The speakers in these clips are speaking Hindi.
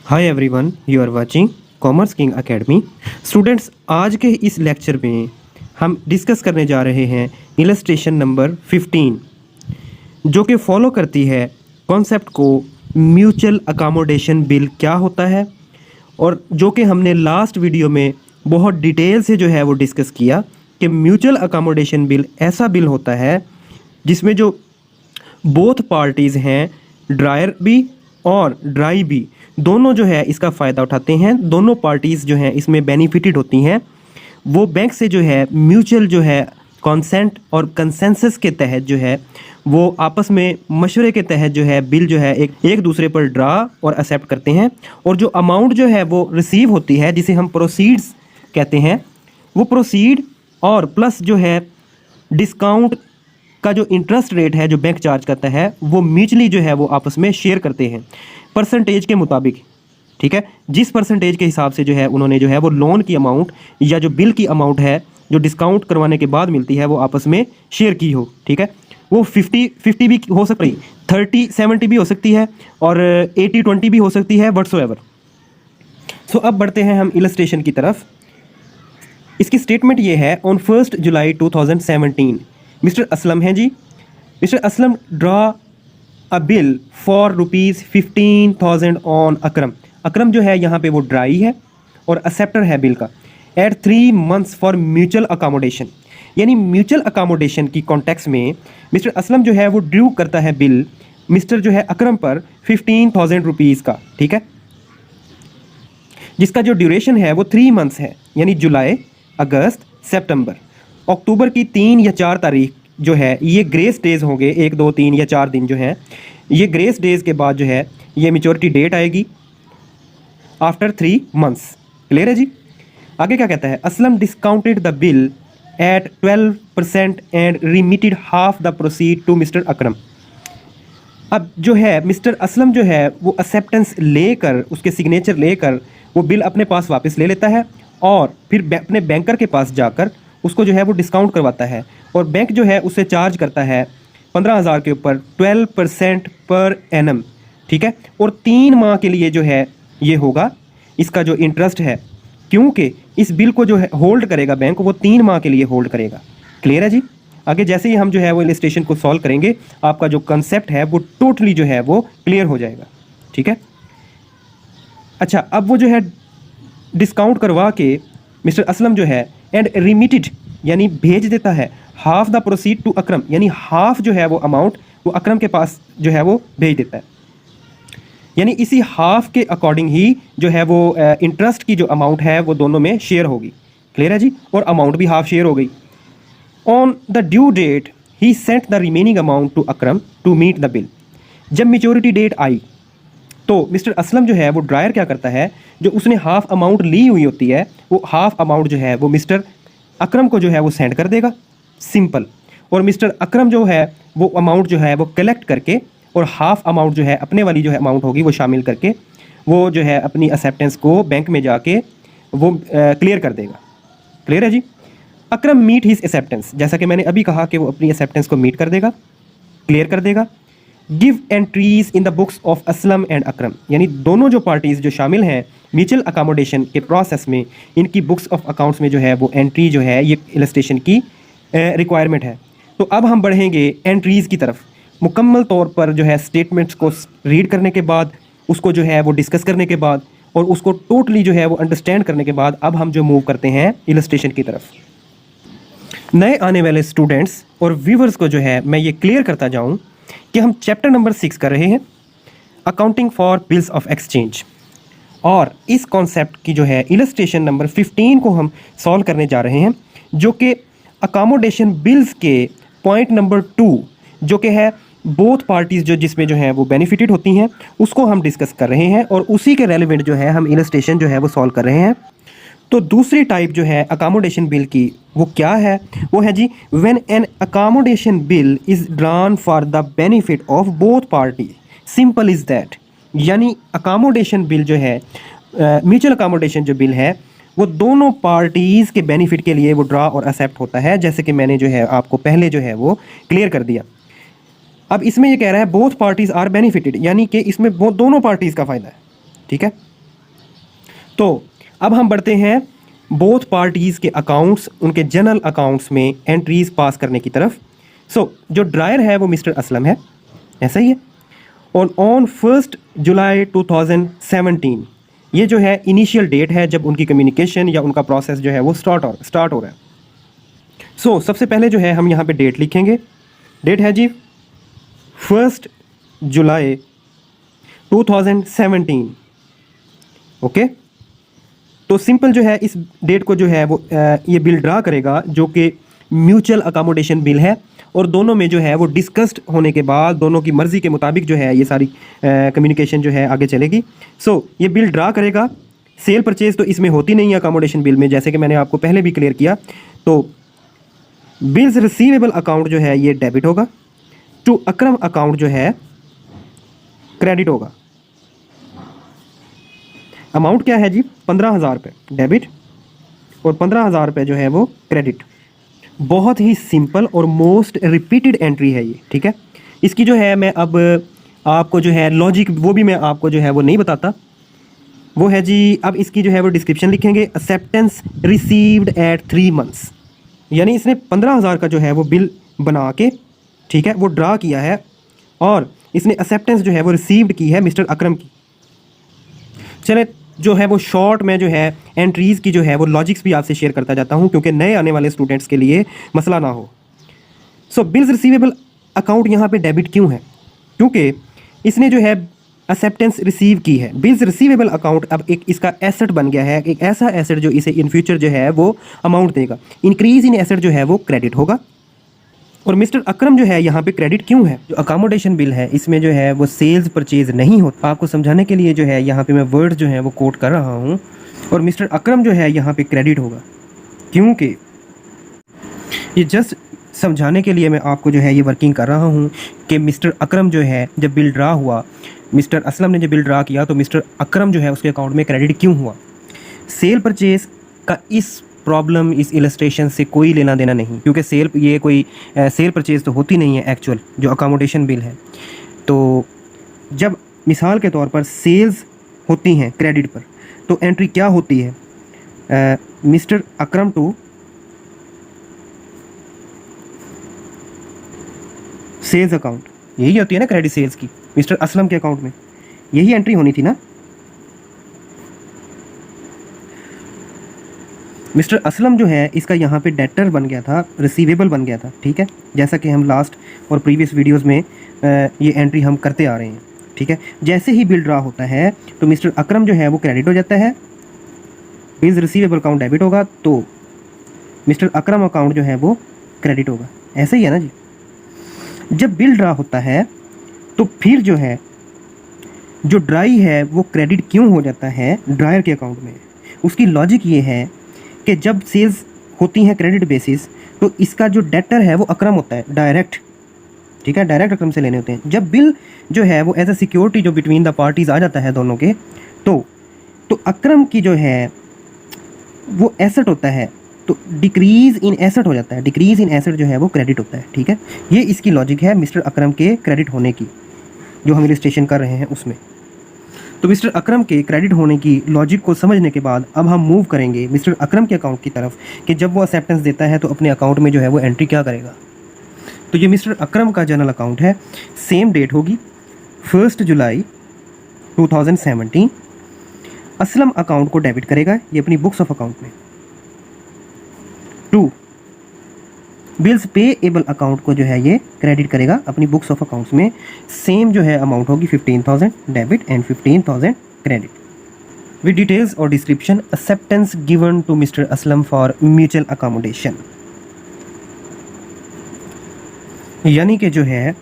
Hi everyone, you are watching Commerce King Academy. Students, आज के इस लेक्चर में हम डिस्कस करने जा रहे हैं इलस्ट्रेशन नंबर 15, जो कि फॉलो करती है कॉन्सेप्ट को म्यूचुअल अकोमोडेशन बिल क्या होता है, और जो कि हमने लास्ट वीडियो में बहुत डिटेल से जो है वो डिस्कस किया कि म्यूचुअल अकोमोडेशन बिल ऐसा बिल होता है जिसमें जो बोथ पार्टीज़ हैं, ड्रायर भी और ड्राई भी, दोनों जो है इसका फ़ायदा उठाते हैं। दोनों पार्टीज़ जो हैं इसमें बेनिफिटेड होती हैं। वो बैंक से जो है म्यूचुअल जो है कॉन्सेंट और कंसेंसस के तहत जो है वो आपस में मशवरे के तहत जो है बिल जो है एक दूसरे पर ड्रा और एक्सेप्ट करते हैं। और जो अमाउंट जो है वो रिसीव होती है, जिसे हम प्रोसीड्स कहते हैं, वो प्रोसीड और प्लस जो है डिस्काउंट का जो इंटरेस्ट रेट है जो बैंक चार्ज करता है, वो म्यूचुअली जो है वो आपस में शेयर करते हैं परसेंटेज के मुताबिक। ठीक है, जिस परसेंटेज के हिसाब से जो है उन्होंने जो है वो लोन की अमाउंट या जो बिल की अमाउंट है जो डिस्काउंट करवाने के बाद मिलती है वो आपस में शेयर की हो। ठीक है, वो 50-50 भी हो सकती है, 30-70 भी हो सकती है, और 80-20 भी हो सकती है, व्हाटसोएवर। सो अब बढ़ते हैं हम इलस्ट्रेशन की तरफ। इसकी स्टेटमेंट ये है, ऑन 1 जुलाई 2017 मिस्टर असलम हैं जी, mister Aslam draw a bill for ₹15,000 on Akram. Akram जो है यहाँ पे वो ड्राई है और एक्सेप्टर है बिल का, at 3 months for mutual accommodation. यानी म्यूचुअल अकोमोडेशन की कॉन्टेक्स्ट में मिस्टर असलम जो है वो ड्यू करता है बिल मिस्टर जो है अकरम पर 15,000 रुपीज़ का। ठीक है, जिसका जो ड्यूरेशन है वो 3 मंथ्स है, यानी जुलाई, अगस्त, सितंबर। अक्टूबर की 3 या 4 तारीख जो है ये ग्रेस डेज होंगे, 1, 2, 3 या 4 दिन जो हैं, ये ग्रेस डेज के बाद जो है ये मैच्योरिटी डेट आएगी आफ्टर 3 मंथ्स। क्लियर है जी। आगे क्या कहता है, Aslam discounted the bill at 12% and remitted half the proceed to mister Akram. अब जो है मिस्टर असलम जो है वो एक्सेप्टेंस लेकर, उसके सिग्नेचर लेकर वो बिल अपने पास वापस ले लेता है और फिर अपने बैंकर के पास जाकर उसको जो है वो डिस्काउंट करवाता है, और बैंक जो है उससे चार्ज करता है 15,000 के ऊपर 12% पर एनम। ठीक है, और 3 माह के लिए जो है ये होगा इसका जो इंटरेस्ट है, क्योंकि इस बिल को जो है होल्ड करेगा बैंक, वो 3 माह के लिए होल्ड करेगा। क्लियर है जी। आगे जैसे ही हम जो है वो इलस्ट्रेशन को सॉल्व करेंगे, आपका जो कंसेप्ट है वो टोटली जो है वो क्लियर हो जाएगा। ठीक है, अच्छा, अब वो जो है डिस्काउंट करवा के मिस्टर असलम जो है एंड रिमिटेड यानी भेज देता है हाफ द प्रोसीड टू अकरम, यानी हाफ जो है वो अमाउंट वो अकरम के पास जो है वो भेज देता है। यानी इसी हाफ के अकॉर्डिंग ही जो है वो इंटरेस्ट की जो अमाउंट है वो दोनों में शेयर होगी। क्लियर है जी, और अमाउंट भी हाफ शेयर हो गई। On the due date he sent the remaining amount to Akram to meet the bill. जब मेच्योरिटी डेट आई तो मिस्टर असलम जो है वो ड्रायर क्या करता है, जो उसने हाफ अमाउंट ली हुई होती है वो हाफ अमाउंट जो है वो मिस्टर अकरम को जो है वो सेंड कर देगा, सिंपल। और मिस्टर अकरम जो है वो अमाउंट जो है वो कलेक्ट करके और हाफ अमाउंट जो है अपने वाली जो है अमाउंट होगी वो शामिल करके वो जो है अपनी एक्सेप्टेंस को बैंक में जाके वो क्लियर कर देगा। क्लियर है जी। अकरम मीट हिज एक्सेप्टेंस, जैसा कि मैंने अभी कहा कि वो अपनी एक्सेप्टेंस को मीट कर देगा, क्लियर कर देगा। Give entries in the books of Aslam and Akram, यानी दोनों जो पार्टीज़ जो शामिल हैं म्यूचुअल अकोमोडेशन के प्रोसेस में, इनकी बुक्स ऑफ अकाउंट्स में जो है वो एंट्री जो है ये इलस्ट्रेशन की रिक्वायरमेंट है। तो अब हम बढ़ेंगे एंट्रीज़ की तरफ। मुकम्मल तौर पर जो है स्टेटमेंट्स को रीड करने के बाद, उसको जो है वो डिस्कस करने के बाद और उसको टोटली जो है वो अंडरस्टैंड करने के बाद अब हम जो मूव करते हैं इलस्ट्रेशन की तरफ। नए आने वाले स्टूडेंट्स और व्यूवर्स को जो है मैं ये क्लियर करता जाऊँ कि हम चैप्टर नंबर 6 कर रहे हैं, accounting for bills of exchange, और इस कॉन्सेप्ट की जो है इलस्ट्रेशन नंबर 15 को हम सॉल्व करने जा रहे हैं, जो कि अकोमोडेशन बिल्स के पॉइंट नंबर 2 जो कि है बोथ पार्टीज़ जो जिसमें जो है वो बेनिफिटेड होती हैं, उसको हम डिस्कस कर रहे हैं, और उसी के रेलिवेंट जो है हम इलस्ट्रेशन जो है वो सॉल्व कर रहे हैं। तो दूसरी टाइप जो है अकोमोडेशन बिल की वो क्या है, वो है जी, when an accommodation bill is drawn for the benefit of both party, simple is that. यानी अकोमोडेशन बिल जो है म्यूचुअल अकोमोडेशन जो बिल है वो दोनों पार्टीज़ के बेनिफिट के लिए वो ड्रा और एक्सेप्ट होता है, जैसे कि मैंने जो है आपको पहले जो है वो क्लियर कर दिया। अब इसमें ये कह रहा है बोथ पार्टीज़ आर बेनिफिटेड, यानी कि इसमें दोनों पार्टीज़ का फ़ायदा है। ठीक है, तो अब हम बढ़ते हैं बोथ पार्टीज़ के अकाउंट्स, उनके जनरल अकाउंट्स में एंट्रीज पास करने की तरफ। सो जो ड्रायर है वो मिस्टर असलम है, ऐसा ही है। और ऑन 1 जुलाई 2017 ये जो है इनिशियल डेट है जब उनकी कम्युनिकेशन या उनका प्रोसेस जो है वो स्टार्ट हो रहा है। सो सबसे पहले जो है हम यहाँ पे डेट लिखेंगे। डेट है जी 1 जुलाई 2017। ओके, तो सिंपल जो है इस डेट को जो है वो ये बिल ड्रा करेगा जो कि म्यूचुअल अकोमोडेशन बिल है, और दोनों में जो है वो डिस्कस्ड होने के बाद दोनों की मर्ज़ी के मुताबिक जो है ये सारी कम्युनिकेशन जो है आगे चलेगी। सो ये बिल ड्रा करेगा। सेल परचेज तो इसमें होती नहीं है अकोमोडेशन बिल में, जैसे कि मैंने आपको पहले भी क्लियर किया। तो बिल्स रिसीवेबल अकाउंट जो है ये डेबिट होगा, टू अकरम अकाउंट जो है क्रेडिट होगा। अमाउंट क्या है जी 15,000 रुपये डेबिट और 15,000 रुपये जो है वो क्रेडिट। बहुत ही सिंपल और मोस्ट रिपीटेड एंट्री है ये, ठीक है। इसकी जो है मैं अब आपको जो है लॉजिक वो भी मैं आपको जो है वो नहीं बताता, वो है जी अब इसकी जो है वो डिस्क्रिप्शन लिखेंगे। एक्सेप्टेंस रिसीव्ड एट 3 मंथ्स, यानी इसने 15,000 का जो है वो बिल बना के, ठीक है, वो ड्रा किया है और इसने एक्सेप्टेंस जो है वो रिसीव्ड की है मिस्टर अकरम की। चले जो है वो शॉर्ट में जो है एंट्रीज़ की जो है वो लॉजिक्स भी आपसे शेयर करता जाता हूँ क्योंकि नए आने वाले स्टूडेंट्स के लिए मसला ना हो। सो बिल्स रिसीवेबल अकाउंट यहाँ पे डेबिट क्यों है? क्योंकि इसने जो है एक्सेप्टेंस रिसीव की है। बिल्स रिसीवेबल अकाउंट अब एक इसका एसेट बन गया है, एक ऐसा एसेट जो इसे इन फ्यूचर जो है वो अमाउंट देगा। इंक्रीज इन एसेट जो है वो क्रेडिट होगा। और मिस्टर अकरम जो है यहाँ पे क्रेडिट क्यों है? जो अकोमोडेशन बिल है इसमें जो है वो सेल्स परचेज नहीं होता। आपको समझाने के लिए जो है यहाँ पे मैं वर्ड जो है वो कोट कर रहा हूँ। और मिस्टर अकरम जो है यहाँ पे क्रेडिट होगा क्योंकि ये जस्ट समझाने के लिए मैं आपको जो है ये वर्किंग कर रहा हूँ कि मिस्टर अकरम जो है जब बिल ड्रा हुआ, मिस्टर असलम ने जब बिल ड्रा किया तो मिस्टर अकरम जो है उसके अकाउंट में क्रेडिट क्यों हुआ। सेल परचेज का इस प्रॉब्लम, इस इलस्ट्रेशन से कोई लेना देना नहीं, क्योंकि ये कोई सेल परचेज तो होती नहीं है एक्चुअल जो अकोमोडेशन बिल है। तो जब मिसाल के तौर पर सेल्स होती हैं क्रेडिट पर तो एंट्री क्या होती है? Mister Akram to sales account, यही होती है ना क्रेडिट सेल्स की। मिस्टर असलम के अकाउंट में यही एंट्री होनी थी ना। मिस्टर असलम जो है इसका यहाँ पे डेटर बन गया था, रिसीवेबल बन गया था, ठीक है, जैसा कि हम लास्ट और प्रीवियस वीडियोस में ये एंट्री हम करते आ रहे हैं, ठीक है। जैसे ही बिल ड्रा होता है तो मिस्टर अकरम जो है वो क्रेडिट हो जाता है, बिल्स रिसीवेबल अकाउंट डेबिट होगा, तो मिस्टर अकरम अकाउंट जो है वो क्रेडिट होगा। ऐसा ही है ना जी। जब बिल ड्रा होता है तो फिर जो है जो ड्राई है वो क्रेडिट क्यों हो जाता है ड्रायर के अकाउंट में? उसकी लॉजिक ये है कि जब सेल्स होती हैं क्रेडिट बेसिस तो इसका जो डेटर है वो अकरम होता है डायरेक्ट, ठीक है, डायरेक्ट अकरम से लेने होते हैं। जब बिल जो है वो एज अ सिक्योरिटी जो बिटवीन द पार्टीज आ जाता है दोनों के, तो अकरम की जो है वो एसेट होता है, तो डिक्रीज इन एसेट हो जाता है। डिक्रीज इन एसेट जो है वो क्रेडिट होता है, ठीक है। ये इसकी लॉजिक है मिस्टर अकरम के क्रेडिट होने की, जो हम इलस्ट्रेशन कर रहे हैं उसमें। तो मिस्टर अकरम के क्रेडिट होने की लॉजिक को समझने के बाद अब हम मूव करेंगे मिस्टर अकरम के अकाउंट की तरफ कि जब वो एक्सेप्टेंस देता है तो अपने अकाउंट में जो है वो एंट्री क्या करेगा। तो ये मिस्टर अकरम का जनरल अकाउंट है, सेम डेट होगी 1 जुलाई 2017। असलम अकाउंट को डेबिट करेगा ये अपनी बुक्स ऑफ अकाउंट में। 2 बिल्स पेएबल अकाउंट को जो है ये क्रेडिट करेगा अपनी बुक्स ऑफ अकाउंट्स में। सेम जो है अमाउंट होगी 15,000 debit and 15,000 credit. With details और description acceptance given to mister Aslam for mutual accommodation. यानी कि जो है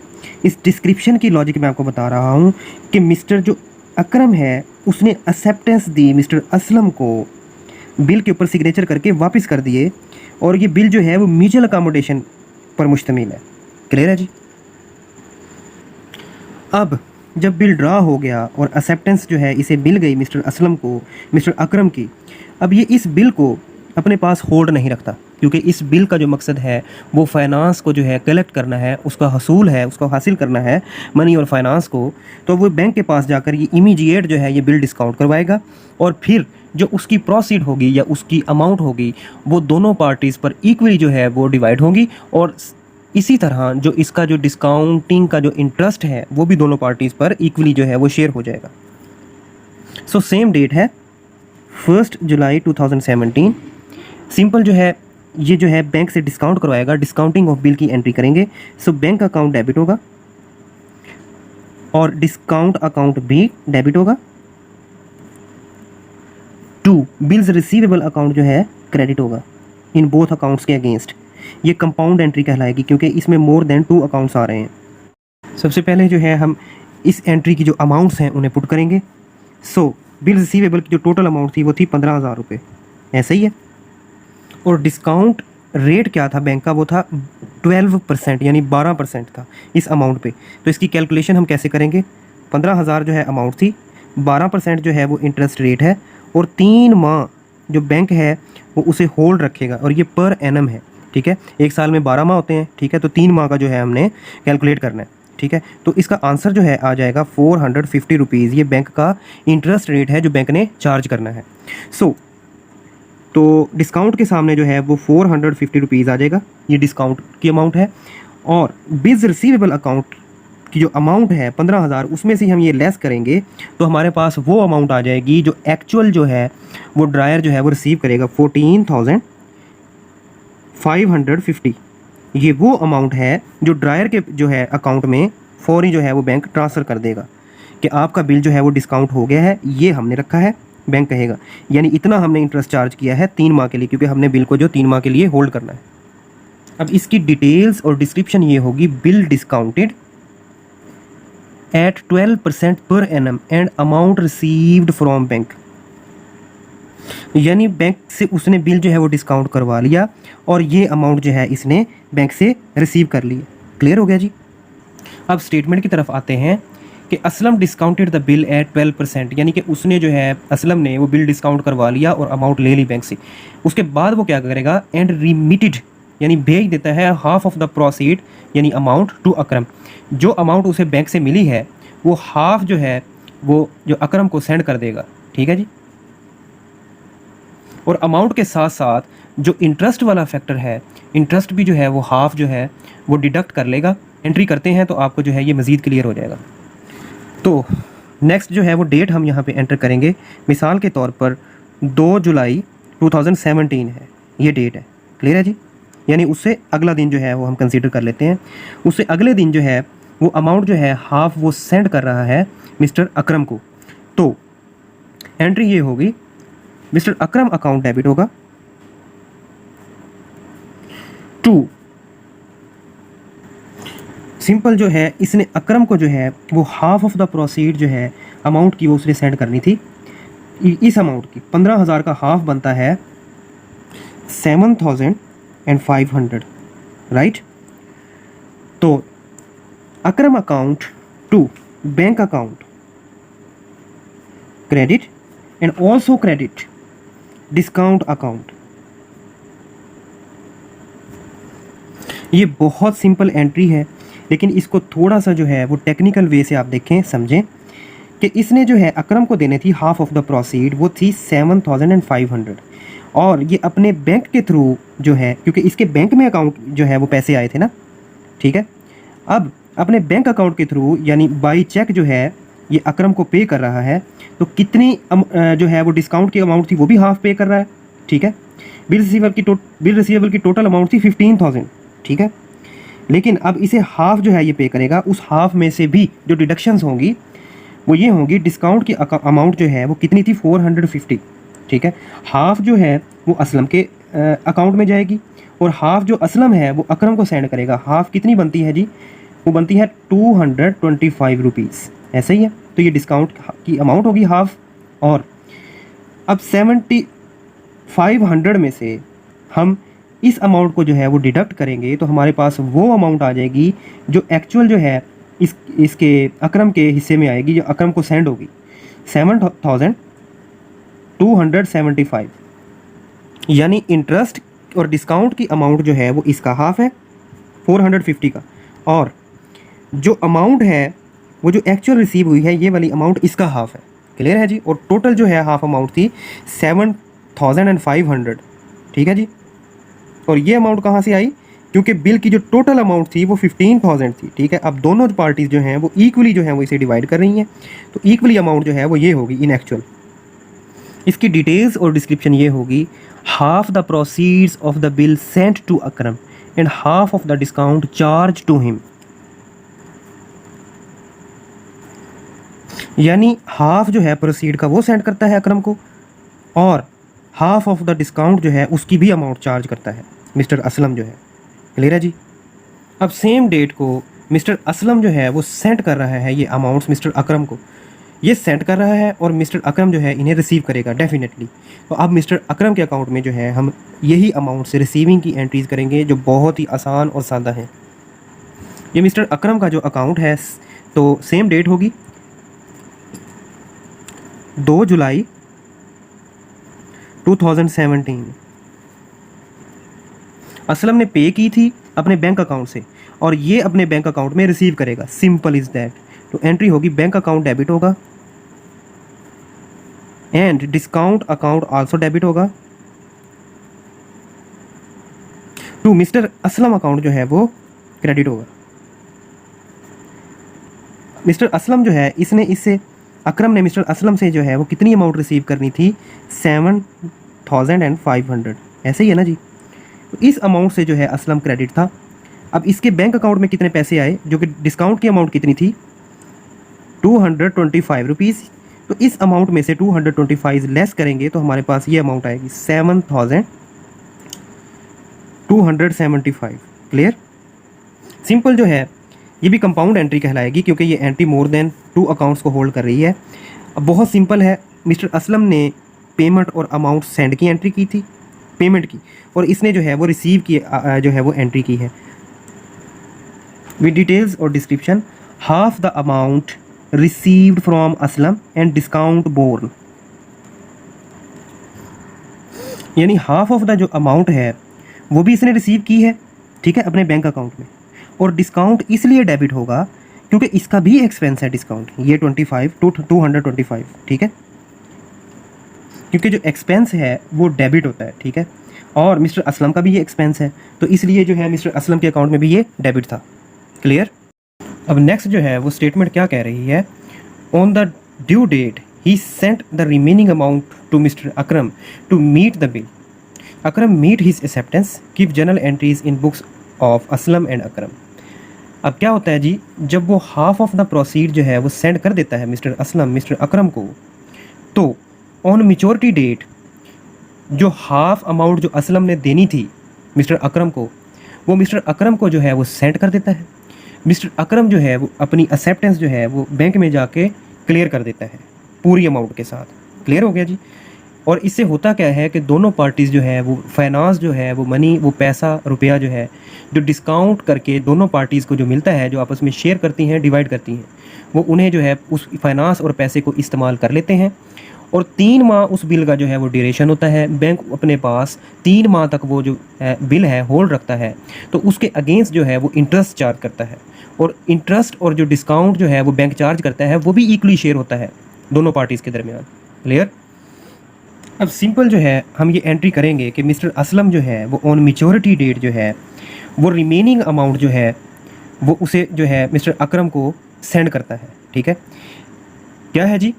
इस डिस्क्रिप्शन की लॉजिक मैं आपको बता रहा हूँ कि मिस्टर जो अकरम है उसने एक्सेप्टेंस दी मिस्टर असलम को, बिल के ऊपर सिग्नेचर करके वापस कर दिए, और ये बिल जो है वो म्यूचुअल अकोमोडेशन पर मुश्तमिल है। क्लियर है जी। अब जब बिल ड्रा हो गया और एक्सेप्टेंस जो है इसे मिल गई मिस्टर असलम को, मिस्टर अकरम की, अब ये इस बिल को अपने पास होल्ड नहीं रखता, क्योंकि इस बिल का जो मकसद है वो फाइनेंस को जो है कलेक्ट करना है, उसका हसूल है, उसको हासिल करना है मनी और फाइनेंस को। तो वो बैंक के पास जाकर ये इमीडिएट जो है ये बिल डिस्काउंट करवाएगा और फिर जो उसकी प्रोसीड होगी या उसकी अमाउंट होगी वो दोनों पार्टीज़ पर इक्वली जो है वो डिवाइड होंगी, और इसी तरह जो इसका जो डिस्काउंटिंग का जो इंटरेस्ट है वो भी दोनों पार्टीज़ पर इक्वली जो है वो शेयर हो जाएगा। सो सेम डेट है 1 जुलाई 2017। सिंपल जो है ये जो है बैंक से डिस्काउंट करवाएगा, डिस्काउंटिंग ऑफ बिल की एंट्री करेंगे। सो बैंक अकाउंट डेबिट होगा और डिस्काउंट अकाउंट भी डेबिट होगा। 2 बिल्स रिसीवेबल अकाउंट जो है क्रेडिट होगा इन बोथ अकाउंट्स के अगेंस्ट। ये कंपाउंड एंट्री कहलाएगी क्योंकि इसमें मोर देन 2 अकाउंट्स आ रहे हैं। सबसे पहले जो है हम इस एंट्री की जो अमाउंट्स हैं उन्हें पुट करेंगे। सो बिल रिसीवेबल की जो टोटल अमाउंट थी वो थी 15,000 रुपये, ऐसा ही है। और डिस्काउंट रेट क्या था बैंक का, वो था 12% यानी 12% था इस अमाउंट पे। तो इसकी कैलकुलेशन हम कैसे करेंगे, 15,000 जो है अमाउंट थी, 12% जो है वो इंटरेस्ट रेट है, और 3 माह जो बैंक है वो उसे होल्ड रखेगा, और ये पर एनम है, ठीक है। एक साल में 12 माह होते हैं, ठीक है, तो 3 माह का जो है हमने कैलकुलेट करना है, ठीक है। तो इसका आंसर जो है आ जाएगा 450 रुपीज़। ये बैंक का इंटरेस्ट रेट है जो बैंक ने चार्ज करना है। तो डिस्काउंट के सामने जो है वो 450 रुपीज़ आ जाएगा, ये डिस्काउंट की अमाउंट है। और बिल्स रिसीवेबल अकाउंट की जो अमाउंट है 15,000, उसमें से हम ये लेस करेंगे तो हमारे पास वो अमाउंट आ जाएगी जो एक्चुअल जो है वो ड्रायर जो है वो रिसीव करेगा, 14,550। ये वो अमाउंट है जो ड्रायर के जो है अकाउंट में फौरी जो है वो बैंक ट्रांसफ़र कर देगा कि आपका बिल जो है वो डिस्काउंट हो गया है, ये हमने रखा है, बैंक कहेगा। यानी इतना हमने इंटरेस्ट चार्ज किया है 3 माह के लिए, क्योंकि हमने बिल को जो 3 माह के लिए होल्ड करना है। अब इसकी डिटेल्स और डिस्क्रिप्शन ये होगी, bill discounted eight 12% per annum and amount received from bank. यानी बैंक से उसने बिल जो है वो डिस्काउंट करवा लिया और ये अमाउंट जो है इसने बैंक से रिसीव कर लिया। क्लियर हो गया जी। अब स्टेटमेंट की तरफ आते हैं कि Aslam discounted the bill at 12%, यानी कि उसने जो है असलम ने वो बिल डिस्काउंट करवा लिया और अमाउंट ले ली बैंक से। उसके बाद वो क्या करेगा, एंड रिमिटेड यानी भेज देता है हाफ ऑफ द प्रोसीड यानी अमाउंट टू अकरम। जो अमाउंट उसे बैंक से मिली है वो हाफ जो है वो जो अकरम को सेंड कर देगा, ठीक है जी। और अमाउंट के साथ साथ जो इंटरेस्ट वाला फैक्टर है, इंटरेस्ट भी जो है वो हाफ जो है वो डिडक्ट कर लेगा। एंट्री करते हैं तो आपको जो है ये मज़ीद क्लियर हो जाएगा। तो नेक्स्ट जो है वो डेट हम यहाँ पे एंटर करेंगे। मिसाल के तौर पर 2 जुलाई 2017 है, ये डेट है। क्लियर है जी। यानी उससे अगला दिन जो है वो हम कंसीडर कर लेते हैं। उससे अगले दिन जो है वो अमाउंट जो है हाफ वो सेंड कर रहा है मिस्टर अकरम को। तो एंट्री ये होगी, मिस्टर अकरम अकाउंट डेबिट होगा टू, सिंपल जो है इसने अकरम को जो है वो हाफ ऑफ द प्रोसीड जो है अमाउंट की वो उसने सेंड करनी थी। इस अमाउंट की 15,000 का हाफ बनता है 7,500, राइट। तो Akram account to bank account credit and also credit discount account. ये बहुत सिंपल एंट्री है, लेकिन इसको थोड़ा सा जो है वो टेक्निकल वे से आप देखें, समझें कि इसने जो है अकरम को देने थी हाफ ऑफ द प्रोसीड, वो थी 7,500, और ये अपने बैंक के थ्रू जो है, क्योंकि इसके बैंक में अकाउंट जो है वो पैसे आए थे ना, ठीक है। अब अपने बैंक अकाउंट के थ्रू यानी बाई चेक जो है ये अकरम को पे कर रहा है। तो कितनी जो है वो डिस्काउंट की अमाउंट थी वो भी हाफ पे कर रहा है, ठीक है। बिल रिसीवेबल की टोटल अमाउंट थी 15,000, ठीक है। लेकिन अब इसे हाफ जो है ये पे करेगा, उस हाफ में से भी जो डिडक्शंस होंगी वो ये होंगी, डिस्काउंट की अमाउंट जो है वो कितनी थी 450, ठीक है। हाफ जो है वो असलम के अकाउंट में जाएगी और हाफ जो असलम है वो अकरम को सेंड करेगा। हाफ कितनी बनती है जी, वो बनती है 225 रुपीज़, ऐसा ही है। तो ये डिस्काउंट की अमाउंट होगी हाफ। और अब 7,500 में से हम इस अमाउंट को जो है वो डिडक्ट करेंगे तो हमारे पास वो अमाउंट आ जाएगी जो एक्चुअल जो है इसके अकरम के हिस्से में आएगी, जो अकरम को सेंड होगी, 7,275। यानी इंटरेस्ट और डिस्काउंट की अमाउंट जो है वो इसका हाफ है 450 का, और जो अमाउंट है वो जो एक्चुअल रिसीव हुई है ये वाली अमाउंट इसका हाफ है, क्लियर है जी। और टोटल जो है हाफ अमाउंट थी 7,500, ठीक है जी। और ये अमाउंट कहाँ से आई, क्योंकि बिल की जो टोटल अमाउंट थी वो 15,000 थी, ठीक है। अब दोनों पार्टीज जो हैं वो इक्वली जो है वो इसे डिवाइड कर रही हैं, तो इक्वली अमाउंट जो है वो ये होगी इन एक्चुअल। इसकी डिटेल्स और डिस्क्रिप्शन ये होगी, half the proceeds of the bill sent to Akram and half of the discount charge to him. यानी हाफ जो है प्रोसीड का वो सेंड करता है अकरम को, और हाफ ऑफ द डिस्काउंट जो है उसकी भी अमाउंट चार्ज करता है मिस्टर असलम जो है। क्लियर है जी। अब सेम डेट को मिस्टर असलम जो है वो सेंड कर रहा है ये अमाउंट्स मिस्टर अकरम को, ये सेंड कर रहा है और मिस्टर अकरम जो है इन्हें रिसीव करेगा डेफिनेटली। तो अब मिस्टर अकरम के अकाउंट में जो है हम यही अमाउंट से रिसीविंग की एंट्रीज करेंगे, जो बहुत ही आसान और सादा है। ये मिस्टर अकरम का जो अकाउंट है, तो सेम डेट होगी 2 जुलाई 2017। असलम ने पे की थी अपने बैंक अकाउंट से, और ये अपने बैंक अकाउंट में रिसीव करेगा, सिंपल इज दैट। तो एंट्री होगी बैंक अकाउंट डेबिट होगा and discount account also debit होगा टू मिस्टर असलम अकाउंट जो है वो क्रेडिट होगा। मिस्टर असलम जो है इससे अकरम ने मिस्टर असलम से जो है वो कितनी अमाउंट रिसीव करनी थी, 7,500, ऐसे ही है ना जी। तो इस अमाउंट से जो है असलम क्रेडिट था। अब इसके बैंक अकाउंट में कितने पैसे आए, जो कि डिस्काउंट की अमाउंट कितनी थी, 225 रुपीज़। तो इस अमाउंट में से 225 लेस करेंगे तो हमारे पास ये अमाउंट आएगी 7,275। क्लियर, सिंपल जो है ये भी कंपाउंड एंट्री कहलाएगी, क्योंकि ये एंट्री मोर देन 2 अकाउंट्स को होल्ड कर रही है। अब बहुत सिंपल है, मिस्टर असलम ने पेमेंट और अमाउंट सेंड की एंट्री की थी, पेमेंट की, और इसने जो है वो रिसीव की जो है वो एंट्री की है विद डिटेल्स और description. Half the amount received from Aslam and discount borne, यानी हाफ ऑफ द जो अमाउंट है वो भी इसने रिसीव की है, ठीक है, अपने बैंक अकाउंट में। और डिस्काउंट इसलिए डेबिट होगा क्योंकि इसका भी एक्सपेंस है डिस्काउंट, ये 225, ठीक है, क्योंकि जो एक्सपेंस है वो डेबिट होता है, ठीक है। और मिस्टर असलम का भी ये एक्सपेंस है, तो इसलिए जो है मिस्टर असलम के अकाउंट में भी ये डेबिट था। क्लियर। अब नेक्स्ट जो है वो स्टेटमेंट क्या कह रही है, on the due date he sent the remaining amount to mister Akram to meet the bill. Akram meet his acceptance, keep journal entries in books of Aslam and Akram. अब क्या होता है जी, जब वो हाफ ऑफ द प्रोसीड जो है वो सेंड कर देता है मिस्टर असलम मिस्टर अकरम को, तो ऑन मेच्योरिटी डेट जो हाफ अमाउंट जो असलम ने देनी थी मिस्टर अकरम को, वो मिस्टर अकरम को जो है वो सेंड कर देता है। मिस्टर अकरम जो है वो अपनी एक्सेप्टेंस जो है वो बैंक में जाके क्लियर कर देता है पूरी अमाउंट के साथ। क्लियर हो गया जी। और इससे होता क्या है कि दोनों पार्टीज़ जो है वो फाइनेंस जो है वो मनी, वो पैसा रुपया जो है जो डिस्काउंट करके दोनों पार्टीज़ को जो मिलता है, जो आपस में शेयर करती हैं, डिवाइड करती हैं, वो उन्हें जो है उस फाइनेंस और पैसे को इस्तेमाल कर लेते हैं। और 3 माह उस बिल का जो है वो ड्यूरेशन होता है, बैंक अपने पास 3 माह तक वो जो है बिल है होल्ड रखता है, तो उसके अगेंस्ट जो है वो इंटरेस्ट चार्ज करता है। और इंटरेस्ट और जो डिस्काउंट जो है वो बैंक चार्ज करता है वो भी इक्वली शेयर होता है दोनों पार्टीज़ के दरमियान। क्लियर। अब सिंपल जो है हम ये एंट्री करेंगे कि मिस्टर असलम जो है वो ऑन मेच्योरिटी डेट जो है वो रिमेनिंग अमाउंट जो है वो उसे जो है मिस्टर अकरम को सेंड करता है, ठीक है। क्या है जी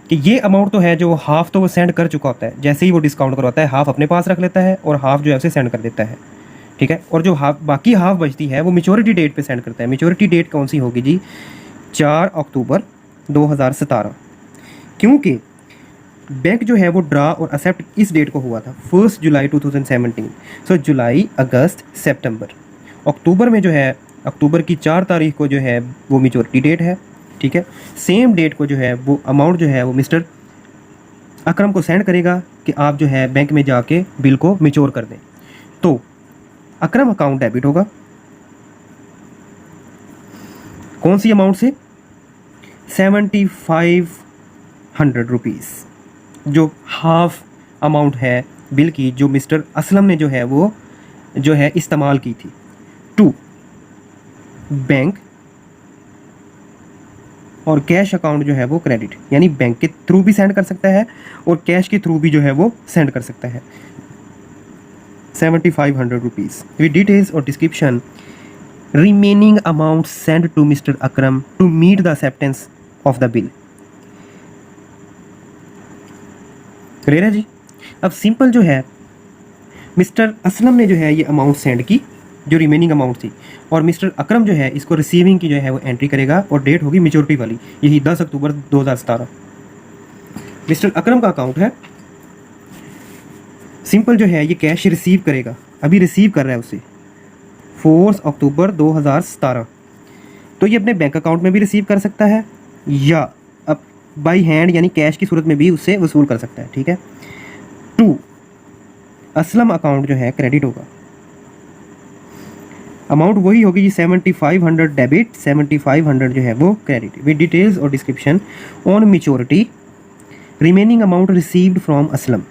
कि ये अमाउंट तो है जो हाफ तो वो सेंड कर चुका होता है, जैसे ही वो डिस्काउंट करवाता है हाफ अपने पास रख लेता है और हाफ जो है उसे सेंड कर देता है, ठीक है। और जो हाफ बाकी हाफ बचती है वो मेच्योरिटी डेट पे सेंड करता है। मेच्योरिटी डेट कौन सी होगी जी, 4 अक्टूबर 2017, क्योंकि बैंक जो है वो ड्रा और एक्सेप्ट इस डेट को हुआ था 1 जुलाई 2017। सो जुलाई, अगस्त, सितंबर, अक्टूबर में जो है अक्टूबर की 4 तारीख को जो है वो मेच्योरिटी डेट है, ठीक है। सेम डेट को जो है वो अमाउंट जो है वो मिस्टर अकरम को सेंड करेगा कि आप जो है बैंक में जाके बिल को मेच्योर कर दें। तो अकरम अकाउंट डेबिट होगा, कौन सी अमाउंट से, 7,500 रुपीज़, जो हाफ अमाउंट है बिल की जो मिस्टर असलम ने जो है वो जो है इस्तेमाल की थी, टू बैंक और कैश अकाउंट जो है वो क्रेडिट, यानी बैंक के थ्रू भी सेंड कर सकता है और कैश के थ्रू भी जो है वो सेंड कर सकता है 7500 रुपीज़ विद डिटेल्स और description. Remaining amount send to mister Akram to meet the acceptance of the bill. Clear है जी। अब सिंपल जो है मिस्टर असलम ने जो है ये अमाउंट सेंड की, जो रिमेनिंग अमाउंट थी, और मिस्टर अकरम जो है इसको रिसीविंग की जो है वो एंट्री करेगा और डेट होगी मेच्योरिटी वाली, यही 10 अक्टूबर 2017। मिस्टर अकरम का अकाउंट है, सिंपल जो है ये कैश रिसीव करेगा, अभी रिसीव कर रहा है उसे 4 अक्टूबर 2017। तो ये अपने बैंक अकाउंट में भी रिसीव कर सकता है या अब बाई हैंड यानी कैश की सूरत में भी उससे वसूल कर सकता है। ठीक है। 2 असलम अकाउंट जो है क्रेडिट होगा, अमाउंट वही होगी जी 7500 डेबिट, 7500 जो है वो क्रेडिट विद डिटेल्स और description on maturity. Remaining amount received from Aslam.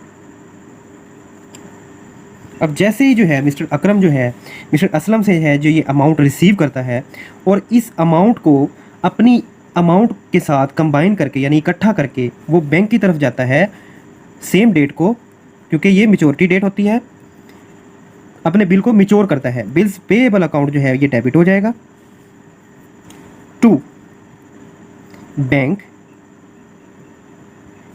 अब जैसे ही जो है मिस्टर अकरम जो है मिस्टर असलम से है जो ये अमाउंट रिसीव करता है और इस अमाउंट को अपनी अमाउंट के साथ कंबाइन करके यानी इकट्ठा करके वो बैंक की तरफ जाता है सेम डेट को, क्योंकि ये मैच्योरिटी डेट होती है, अपने बिल को मैच्योर करता है। बिल्स पेएबल अकाउंट जो है ये डेबिट हो जाएगा। 2 बैंक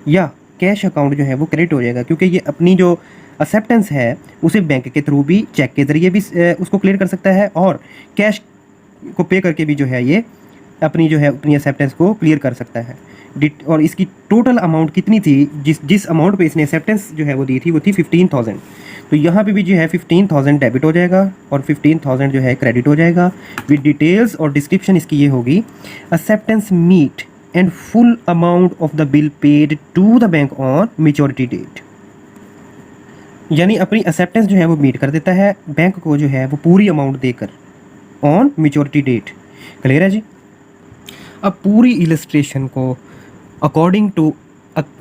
या कैश अकाउंट जो है वो क्रेडिट हो जाएगा, क्योंकि ये अपनी जो एक्सेप्टेंस है उसे बैंक के थ्रू भी चेक के ज़रिए भी उसको क्लियर कर सकता है और कैश को पे करके भी जो है ये अपनी जो है अपनी एक्सेप्टेंस को क्लियर कर सकता है। और इसकी टोटल अमाउंट कितनी थी, जिस अमाउंट पे इसने एक्सेप्टेंस जो है वो दी थी वो थी 15,000। तो यहाँ पे भी जो है 15,000 डेबिट हो जाएगा और 15,000 जो है क्रेडिट हो जाएगा विद डिटेल्स और डिस्क्रिप्शन इसकी ये होगी। Acceptance meet and full amount of the bill paid to the bank on maturity date, यानी अपनी एक्सेप्टेंस जो है वो मीट कर देता है बैंक को जो है वो पूरी अमाउंट देकर ऑन मैच्योरिटी डेट। क्लियर है जी। अब पूरी इलस्ट्रेशन को according to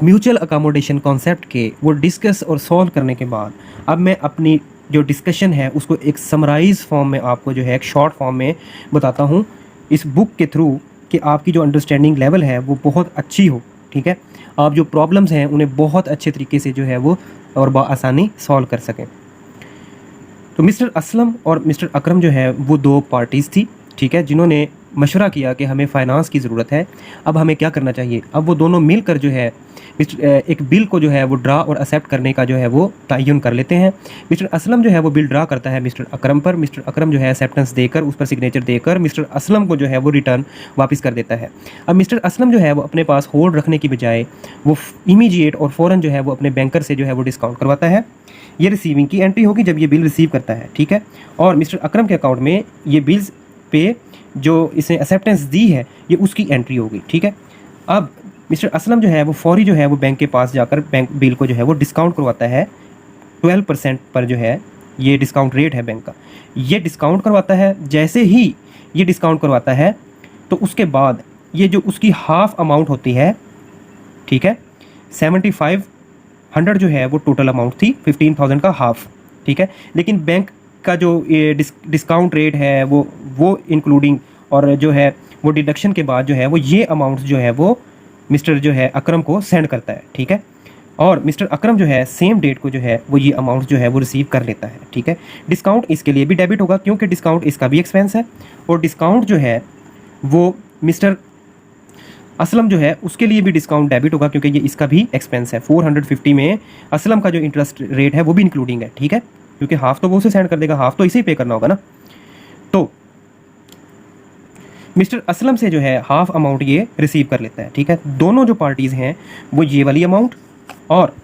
mutual accommodation concept के वो डिस्कस और सॉल्व करने के बाद अब मैं अपनी जो डिस्कशन है उसको एक समराइज फॉर्म में आपको जो है एक शॉर्ट फॉर्म में बताता हूँ इस बुक के थ्रू कि आपकी जो अंडरस्टैंडिंग लेवल है वो बहुत अच्छी हो। ठीक है। आप जो प्रॉब्लम्स हैं उन्हें बहुत अच्छे तरीके से जो है वो और बआसानी सॉल्व कर सकें। तो मिस्टर असलम और मिस्टर अकरम जो है वो 2 पार्टीज़ थी। ठीक है, जिन्होंने मशवरा किया कि हमें फ़ाइनेंस की ज़रूरत है, अब हमें क्या करना चाहिए। अब वो दोनों मिलकर जो है एक बिल को जो है वो ड्रा और एक्सेप्ट करने का जो है वो तयन कर लेते हैं। मिस्टर असलम जो है वो बिल ड्रा करता है मिस्टर अकरम पर, मिस्टर अकरम जो है एक्सेप्टेंस देकर उस पर सिग्नेचर देकर मिस्टर असलम को जो है वो रिटर्न वापस कर देता है। अब मिस्टर असलम जो है वो अपने पास होल्ड रखने की बजाय वो इमीडिएट और फ़ौरन जो है वो अपने बैंकर से जो है वो डिस्काउंट करवाता है। ये रिसीविंग की एंट्री होगी जब ये बिल रिसीव करता है। ठीक है। और मिस्टर अकरम के अकाउंट में ये बिल्स पे जो इसने एक्सेप्टेंस दी है ये उसकी एंट्री होगी। ठीक है। अब मिस्टर असलम जो है वो फौरी जो है वो बैंक के पास जाकर बैंक बिल को जो है वो डिस्काउंट करवाता है 12% पर जो है ये डिस्काउंट रेट है बैंक का, ये डिस्काउंट करवाता है। जैसे ही ये डिस्काउंट करवाता है तो उसके बाद ये जो उसकी हाफ अमाउंट होती है, ठीक है, 7500 जो है वो टोटल अमाउंट थी, 15,000 का हाफ। ठीक है। लेकिन बैंक का जो ये डिस्काउंट रेट है वो इंक्लूडिंग और जो है वो डिडक्शन के बाद जो है वो ये अमाउंट जो है वो मिस्टर जो है अकरम को सेंड करता है। ठीक है। और मिस्टर अकरम जो है सेम डेट को जो है वो ये अमाउंट जो है वो रिसीव कर लेता है। ठीक है। डिस्काउंट इसके लिए भी डेबिट होगा क्योंकि डिस्काउंट इसका भी एक्सपेंस है, और डिस्काउंट जो है वो मिस्टर असलम जो है उसके लिए भी डिस्काउंट डेबिट होगा क्योंकि ये इसका भी एक्सपेंस है। 450 में असलम का जो इंटरेस्ट रेट है वो भी इंक्लूडिंग है। ठीक है। क्योंकि हाफ तो वो उसे सेंड कर देगा, हाफ तो इसे ही पे करना होगा ना। तो मिस्टर असलम से जो है हाफ अमाउंट ये रिसीव कर लेता है। ठीक है। दोनों जो पार्टीज़ हैं वो ये वाली अमाउंट और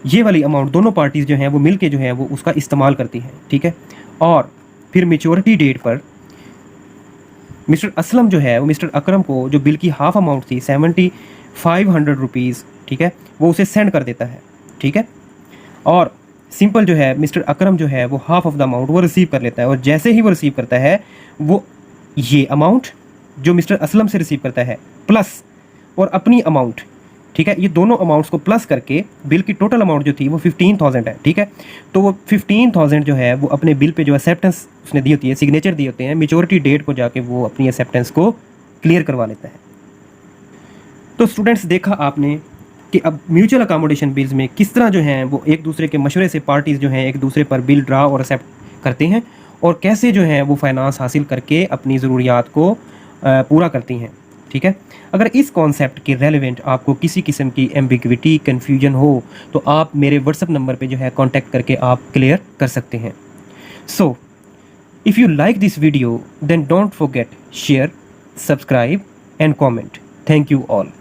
ये वाली अमाउंट दोनों पार्टीज़ जो हैं वो मिल के जो है वो उसका इस्तेमाल करती हैं। ठीक है। और फिर मेच्योरिटी डेट पर मिस्टर असलम जो है वो मिस्टर अकरम को जो बिल की हाफ अमाउंट थी 7500 रुपीज़, ठीक है, वो उसे सेंड कर देता है। ठीक है। और सिंपल जो है मिस्टर अकरम जो है वो हाफ ऑफ द अमाउंट वो रिसीव कर लेता है, और जैसे ही वो रिसीव करता है वो ये अमाउंट जो मिस्टर असलम से रिसीव करता है प्लस और अपनी अमाउंट, ठीक है, ये दोनों अमाउंट्स को प्लस करके बिल की टोटल अमाउंट जो थी वो 15,000 है। ठीक है। तो वो 15,000 जो है वो अपने बिल पे जो एक्सेप्टेंस उसने दी होती है, सिग्नेचर दिए होते हैं, मेच्योरिटी डेट को जाके वो अपनी एक्सेप्टेंस को क्लियर करवा लेता है। तो स्टूडेंट्स, देखा आपने कि अब म्यूचुअल अकोमोडेशन बिल्स में किस तरह जो हैं वो एक दूसरे के मशवरे से पार्टीज़ जो हैं एक दूसरे पर बिल ड्रा और एक्सेप्ट करते हैं, और कैसे जो है वो फाइनेंस हासिल करके अपनी ज़रूरियात को पूरा करती हैं। ठीक है, अगर इस कॉन्सेप्ट के रेलेवेंट आपको किसी किस्म की एम्बिग्विटी, कन्फ्यूजन हो, तो आप मेरे व्हाट्सअप नंबर पे जो है कांटेक्ट करके आप क्लियर कर सकते हैं। So if you like this video, then don't forget share, subscribe and comment. Thank you all.